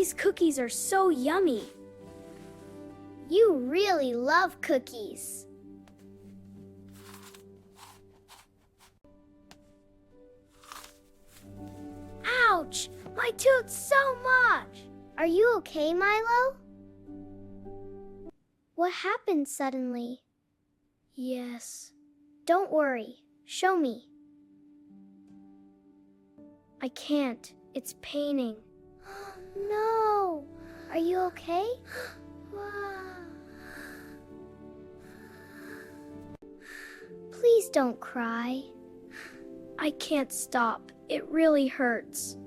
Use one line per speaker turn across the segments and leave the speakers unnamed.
These cookies are so yummy.
You really love cookies.
Ouch! My tooth so much!
Are you okay, Milo? What happened suddenly?
Yes.
Don't worry. Show me.
I can't. It's paining.
No! Are you okay? Please don't cry.
I can't stop. It really hurts.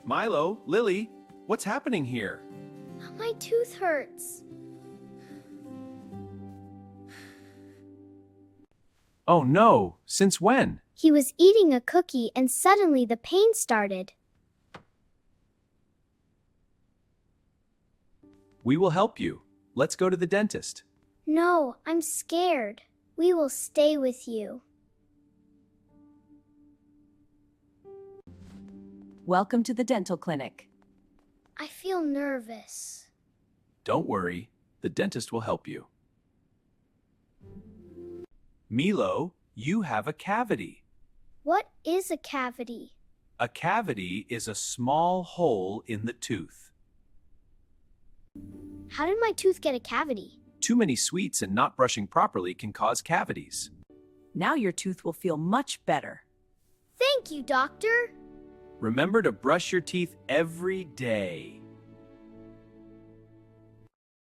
Milo, Lily, what's happening here?
My tooth hurts.
Oh no, since when?
He was eating a cookie and suddenly the pain started.
We will help you. Let's go to the dentist.
No, I'm scared. We will stay with you.
Welcome to the dental clinic.
I feel nervous.
Don't worry, the dentist will help you. Milo, you have a cavity.
What is a cavity?
A cavity is a small hole in the tooth.
How did my tooth get a cavity?
Too many sweets and not brushing properly can cause cavities.
Now your tooth will feel much better.
Thank you, doctor.
Remember to brush your teeth every day.